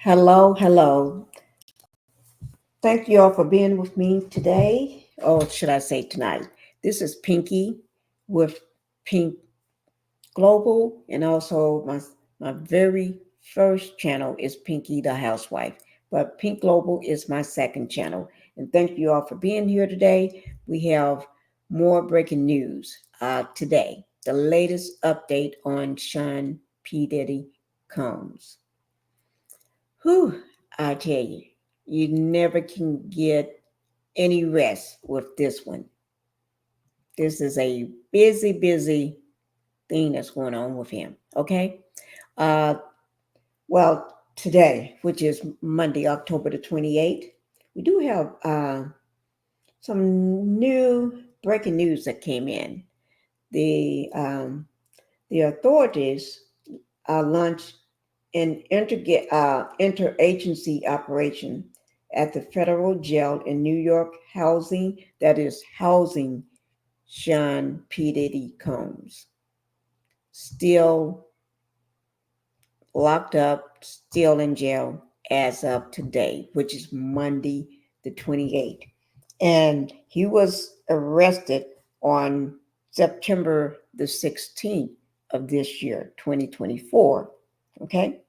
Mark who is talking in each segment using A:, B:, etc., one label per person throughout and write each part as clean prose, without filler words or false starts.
A: Hello, hello. Thank you all for being with me today, or should I say tonight. This is Pinkie with Pink Global, and also my very first channel is Pinkie the Housewife. But Pink Global is my second channel. And thank you all for being here today. We have more breaking news today. The latest update on Sean P. Diddy Combs. Whew, I tell you, you never can get any rest with this one. This is a busy, busy thing that's going on with him. Okay. Uh, well, today, which is Monday, October the 28th, we do have some new breaking news that came in. The um, the authorities launched an interagency operation at the federal jail in New York, housing Sean P. Diddy Combs, still locked up, still in jail as of today, which is Monday the 28th. And he was arrested on September the 16th of this year, 2024. Okay.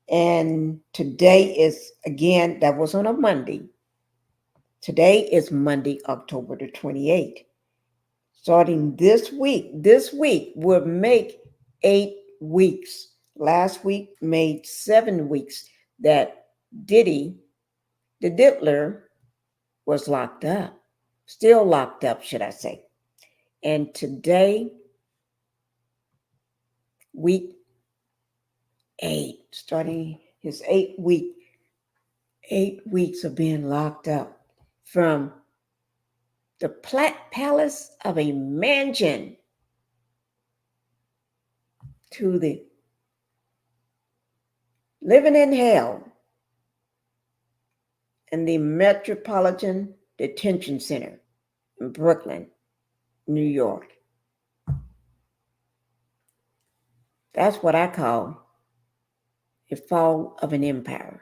A: And today is, again, that was on a Monday. Today is Monday, October the 28th. Starting this week will make 8 weeks. Last week made 7 weeks that Diddy, the Diddler, was locked up. Still locked up, should I say. And today, week 8, starting his 8 weeks of being locked up from the palace of a mansion to the living in hell in the Metropolitan Detention Center in Brooklyn, New York. That's what I call a fall of an empire.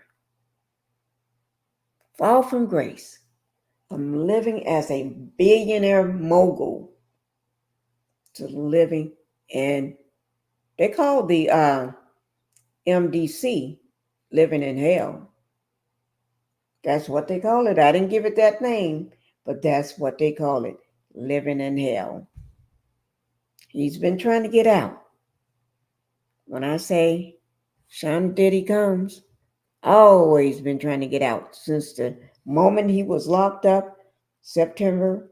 A: Fall from grace. From living as a billionaire mogul to living in, they call the MDC living in hell. That's what they call it. I didn't give it that name, but that's what they call it, living in hell. He's been trying to get out. When I say Sean Diddy Combs, always been trying to get out since the moment he was locked up, September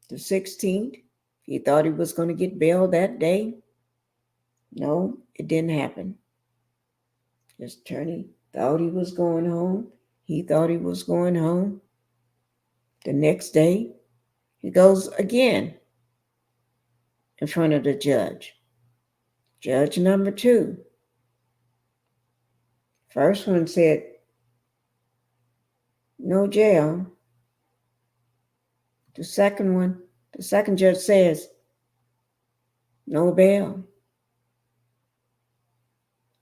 A: the 16th. He thought he was going to get bail that day. No, it didn't happen. His attorney thought he was going home. He thought he was going home. The next day, he goes again in front of the judge. Judge number 2. First one said, no jail. The second judge says, no bail.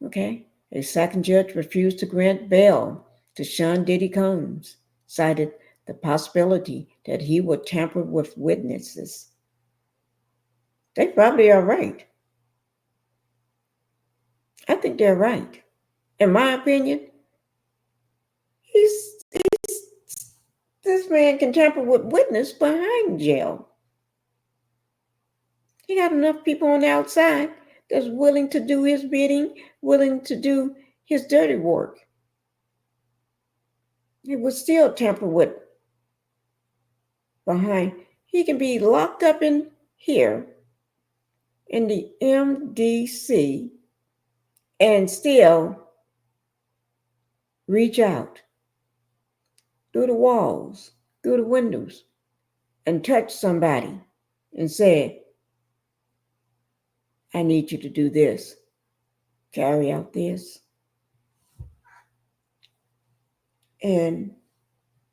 A: Okay. A second judge refused to grant bail to Sean Diddy Combs, cited the possibility that he would tamper with witnesses. They probably are right. I think they're right. In my opinion, this man can tamper with witness behind jail. He got enough people on the outside that's willing to do his bidding, willing to do his dirty work. He would still tamper with behind. He can be locked up in here in the MDC and still reach out through the walls, through the windows, and touch somebody and say, I need you to do this, carry out this. And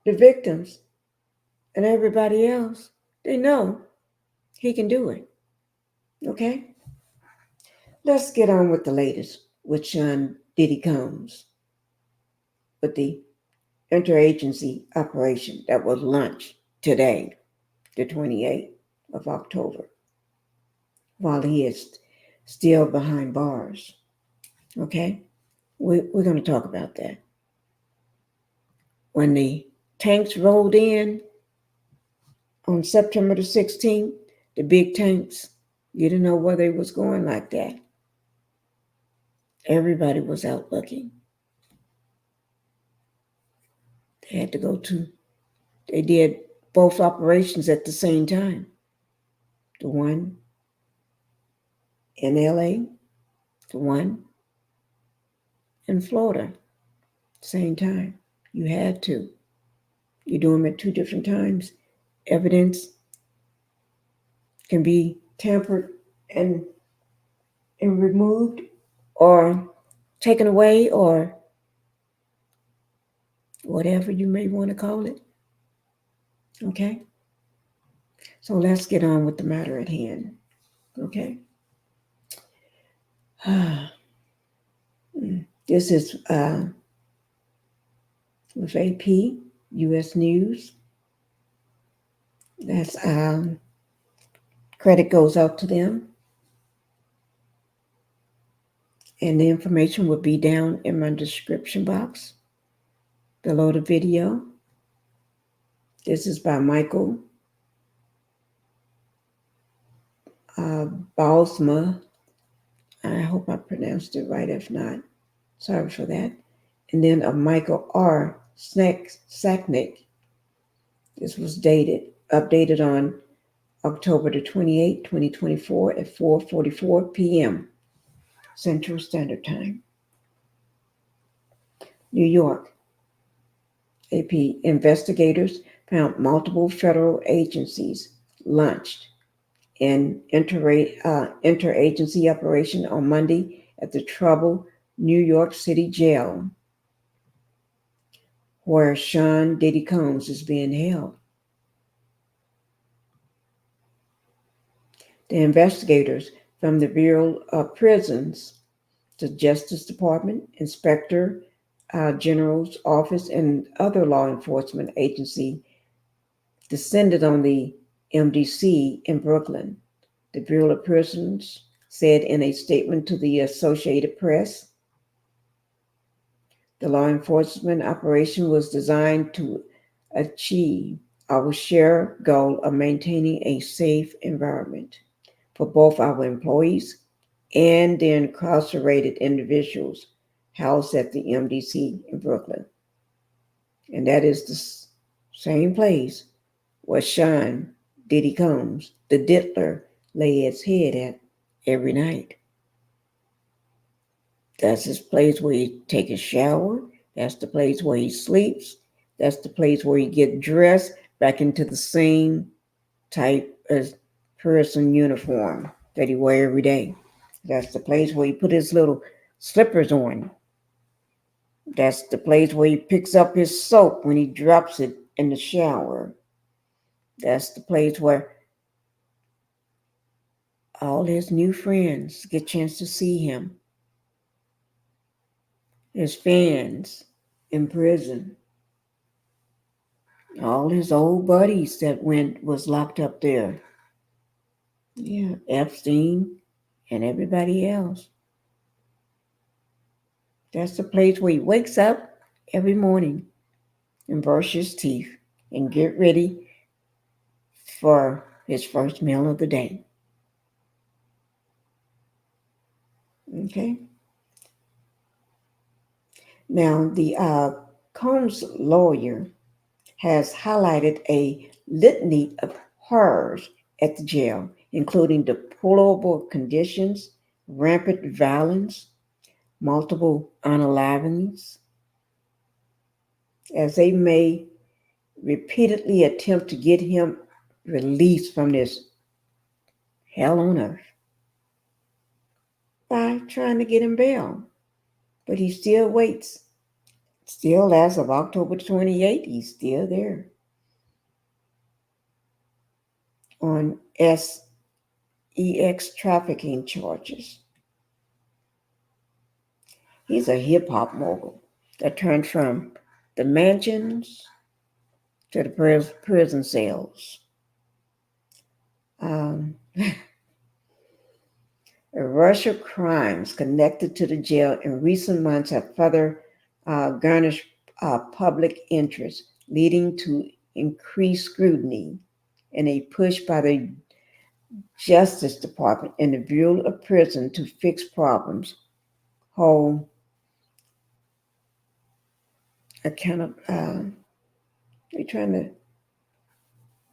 A: the victims and everybody else, they know he can do it. Okay? Let's get on with the latest with Sean Diddy Combs. with the interagency operation that was launched today, the 28th of October, while he is still behind bars. Okay? We're going to talk about that. When the tanks rolled in on September the 16th, the big tanks, you didn't know where they was going like that. Everybody was out looking. They had to go to, they did both operations at the same time. The one in LA, the one in Florida, same time. You had to. You do them at two different times. Evidence can be tampered and removed or taken away or whatever you may want to call it. Okay? So let's get on with the matter at hand. Okay? This is with AP, U.S. News. That's credit goes out to them. And the information will be down in my description box below the video. This is by Michael BALSAMO. I hope I pronounced it right. If not, sorry for that. And then of Michael R. Saknick. This was updated on October the 28th, 2024 at 4:44 p.m. Central Standard Time. New York. AP investigators found multiple federal agencies launched an interagency operation on Monday at the troubled New York City jail, where Sean Diddy Combs is being held. The investigators from the Bureau of Prisons, the Justice Department, Inspector General's Office, and other law enforcement agency descended on the MDC in Brooklyn. The Bureau of Prisons said in a statement to the Associated Press, the law enforcement operation was designed to achieve our shared goal of maintaining a safe environment for both our employees and the incarcerated individuals housed at the MDC in Brooklyn. And that is the same place where Sean Diddy Combs, the diddler, lay his head at every night. That's his place where he takes a shower. That's the place where he sleeps. That's the place where he gets dressed back into the same type as person uniform that he wears every day. That's the place where he put his little slippers on. That's the place where he picks up his soap when he drops it in the shower. That's the place where all his new friends get a chance to see him. His fans in prison. All his old buddies that was locked up there. Yeah, Epstein and everybody else. That's the place where he wakes up every morning and brush his teeth and get ready for his first meal of the day. Okay. Now, the Combs lawyer has highlighted a litany of horrors at the jail, including deplorable conditions, rampant violence, multiple unalivings, as they may repeatedly attempt to get him released from this hell on earth by trying to get him bail. But he still waits. Still, as of October 28th, he's still there on SEX trafficking charges. He's a hip-hop mogul. that turned from the mansions to the prison cells. Russia crimes connected to the jail in recent months have further garnished public interest, leading to increased scrutiny and a push by the Justice Department and the Bureau of Prison to fix problems, hold accountable. They're trying to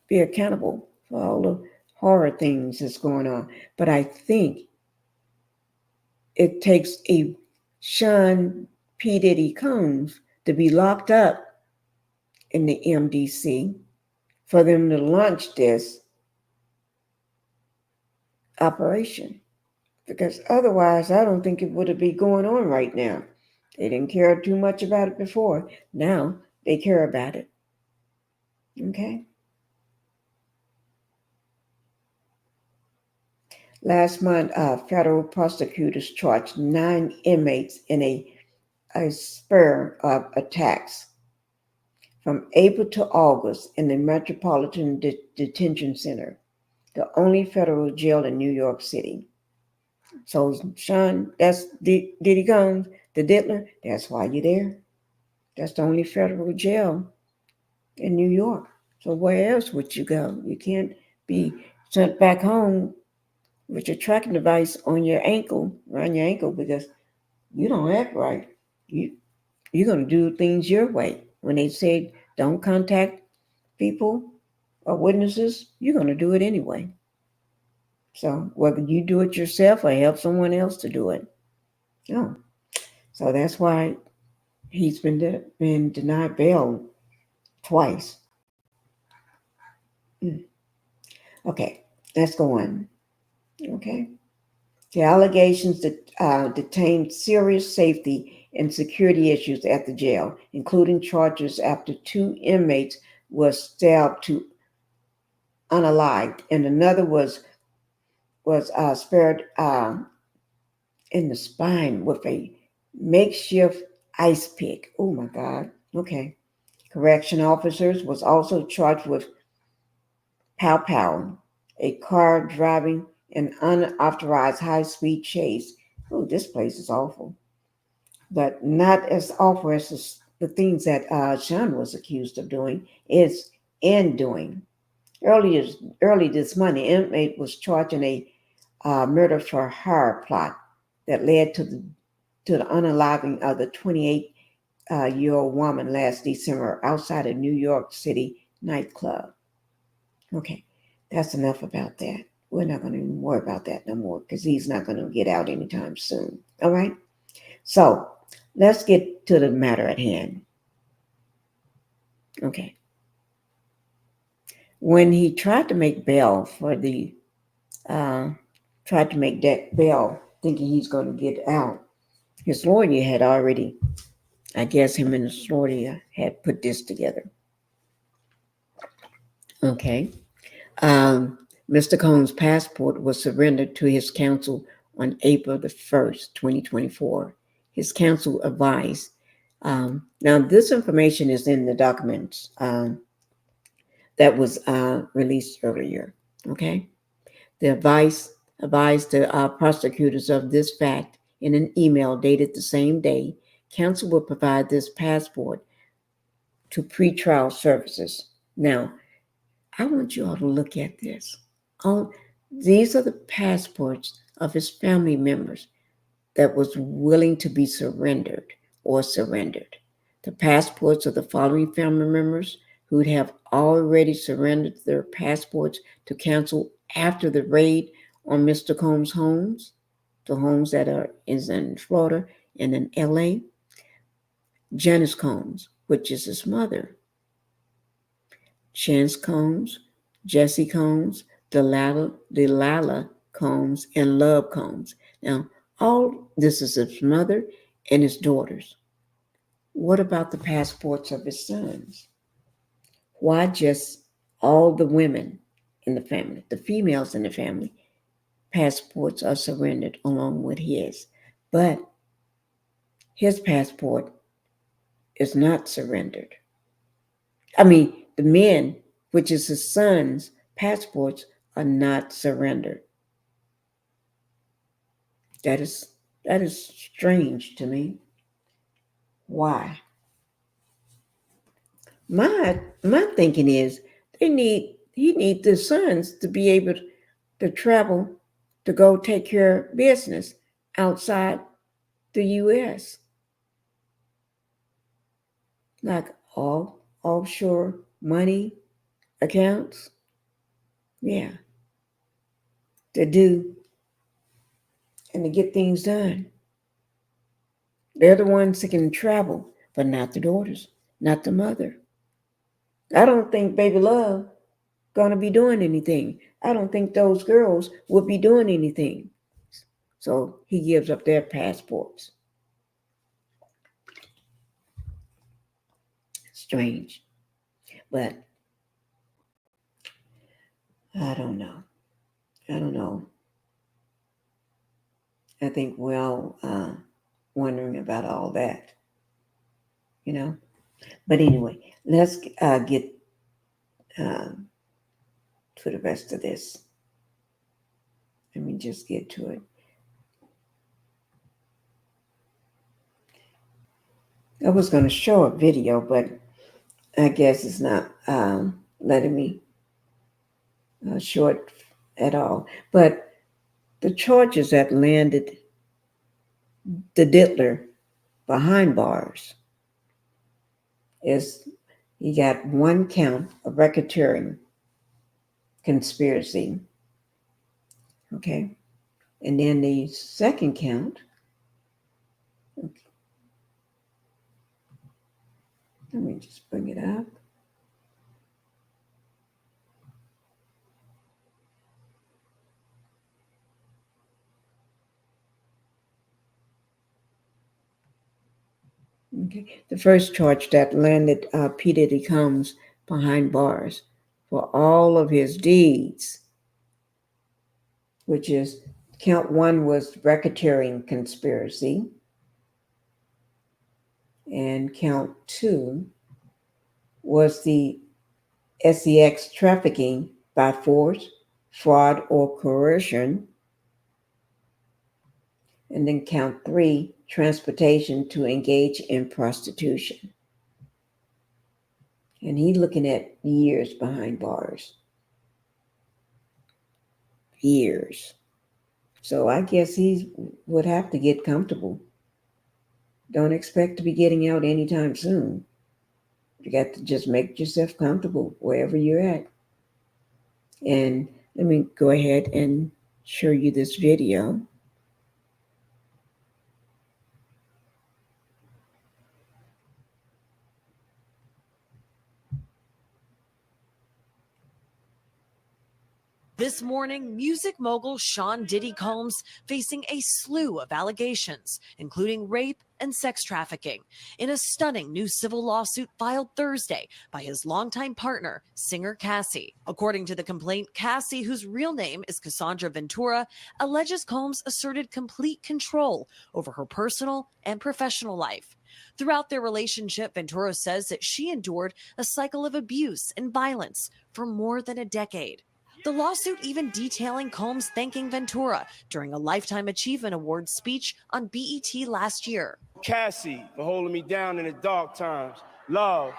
A: be accountable for all the horror things that's going on. But I think it takes a Sean Diddy Combs to be locked up in the MDC for them to launch this operation. Because otherwise, I don't think it would be going on right now. They didn't care too much about it before. Now they care about it. Okay? Last month, federal prosecutors charged 9 inmates in a spur of attacks from April to August in the Metropolitan Detention Center, the only federal jail in New York City. So, Sean, that's Diddy Combs, the diddler. That's why you're there. That's the only federal jail in New York. So where else would you go? You can't be sent back home with your tracking device on your ankle, around your ankle, because you don't act right. You're going to do things your way. When they say don't contact people or witnesses, you're going to do it anyway. So whether you do it yourself or help someone else to do it. No. So that's why he's been denied bail twice. Okay, let's go on. Okay. The allegations that detained serious safety and security issues at the jail, including charges after 2 inmates were stabbed to unalived, and another was spared in the spine with a makeshift ice pick. Oh my God. Okay. Correction officers was also charged with pow, a car driving an unauthorized high-speed chase. Oh, this place is awful. But not as awful as the things that Sean was accused of doing is in doing. Early this month, an inmate was charged in a murder for hire plot that led to the unaliving of the 28-year-old woman last December outside a New York City nightclub. Okay, that's enough about that. We're not going to even worry about that no more because he's not going to get out anytime soon. All right? So let's get to the matter at hand. Okay. When he tried to make bail thinking he's going to get out, his lawyer had already, I guess him and his lawyer had put this together. Okay. Mr. Combs' passport was surrendered to his counsel on April the 1st, 2024. His counsel advised. Now, this information is in the documents that was released earlier. Okay. The advised the prosecutors of this fact in an email dated the same day. Counsel will provide this passport to pretrial services. Now, I want you all to look at this. These are the passports of his family members that was willing to be surrendered or surrendered. The passports of the following family members who would have already surrendered their passports to counsel after the raid on Mr. Combs' homes, the homes that is in Florida and in LA. Janice Combs, which is his mother. Chance Combs, Jesse Combs, Delilah Combs, and Love Combs. Now, all this is his mother and his daughters. What about the passports of his sons? Why just all the women in the family, the females in the family, passports are surrendered along with his? But his passport is not surrendered. I mean, the men, which is his sons' passports, are not surrendered. That is strange to me. Why? My thinking is he need the sons to be able to travel to go take care of business outside the US. Like all offshore money accounts. Yeah. To do and to get things done. They're the ones that can travel, but not the daughters, not the mother. I don't think Baby Love gonna be doing anything. I don't think those girls would be doing anything. So he gives up their passports. Strange. But I don't know. I don't know. I think we're all wondering about all that, you know. But anyway, let's get to the rest of this. Let me just get to it. I was going to show a video, but I guess it's not letting me show it at all. But the charges that landed the diddler behind bars is he got one count of racketeering conspiracy. Okay. And then the second count, okay, let me just bring it up. Okay. The first charge that landed P. Diddy Combs behind bars for all of his deeds, which is count one was racketeering conspiracy, and count two was the SEX trafficking by force, fraud, or coercion. And then count three, transportation to engage in prostitution. And he's looking at years behind bars. Years. So I guess he would have to get comfortable. Don't expect to be getting out anytime soon. You got to just make yourself comfortable wherever you're at. And let me go ahead and show you this video.
B: This morning, music mogul Sean Diddy Combs facing a slew of allegations, including rape and sex trafficking, in a stunning new civil lawsuit filed Thursday by his longtime partner, singer Cassie. According to the complaint, Cassie, whose real name is Cassie Ventura, alleges Combs asserted complete control over her personal and professional life. Throughout their relationship, Ventura says that she endured a cycle of abuse and violence for more than a decade. The lawsuit even detailing Combs thanking Ventura during a Lifetime Achievement Award speech on BET last year.
C: Cassie for holding me down in the dark times. Love.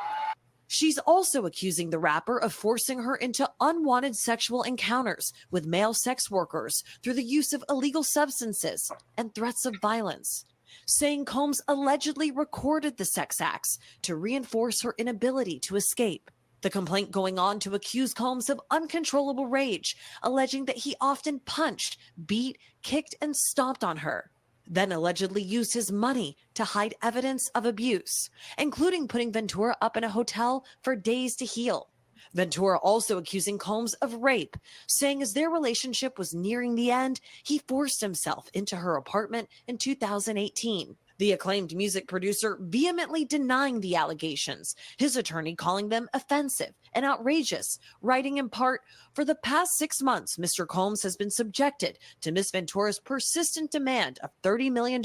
B: She's also accusing the rapper of forcing her into unwanted sexual encounters with male sex workers through the use of illegal substances and threats of violence, saying Combs allegedly recorded the sex acts to reinforce her inability to escape. The complaint going on to accuse Combs of uncontrollable rage, alleging that he often punched, beat, kicked, and stomped on her, then allegedly used his money to hide evidence of abuse, including putting Ventura up in a hotel for days to heal. Ventura also accusing Combs of rape, saying as their relationship was nearing the end, he forced himself into her apartment in 2018. The acclaimed music producer vehemently denying the allegations, his attorney calling them offensive and outrageous, writing in part, "For the past 6 months, Mr. Combs has been subjected to Ms. Ventura's persistent demand of $30 million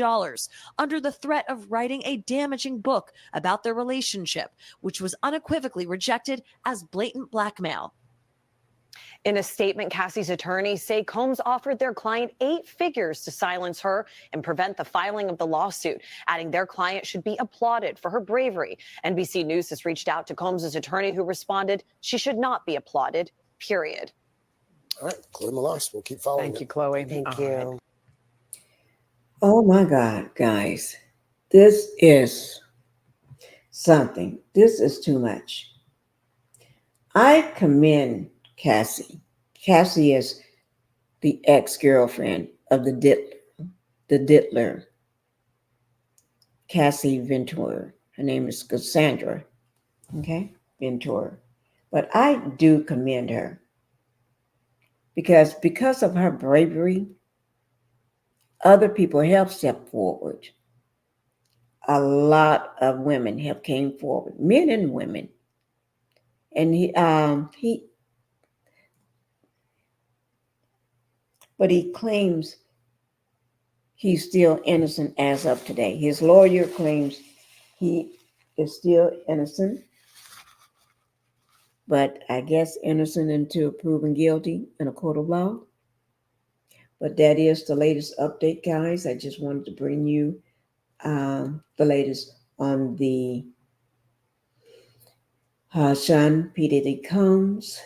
B: under the threat of writing a damaging book about their relationship, which was unequivocally rejected as blatant blackmail."
D: In a statement, Cassie's attorneys say Combs offered their client 8 figures to silence her and prevent the filing of the lawsuit, adding their client should be applauded for her bravery. NBC News has reached out to Combs' attorney, who responded she should not be applauded, period.
E: All right, Chloe Malas, we'll keep following.
D: Thank you, Chloe.
F: Thank
D: All
F: you.
D: right.
A: Oh my God, guys. This is something. This is too much. I commend Cassie. Cassie is the ex-girlfriend of the Diddler, Cassie Ventura. Her name is Cassandra, okay, Ventura. But I do commend her because of her bravery, other people have stepped forward. A lot of women have came forward, men and women. And but he claims he's still innocent as of today. His lawyer claims he is still innocent, but I guess innocent until proven guilty in a court of law. But that is the latest update, guys. I just wanted to bring you the latest on the Sean Diddy Combs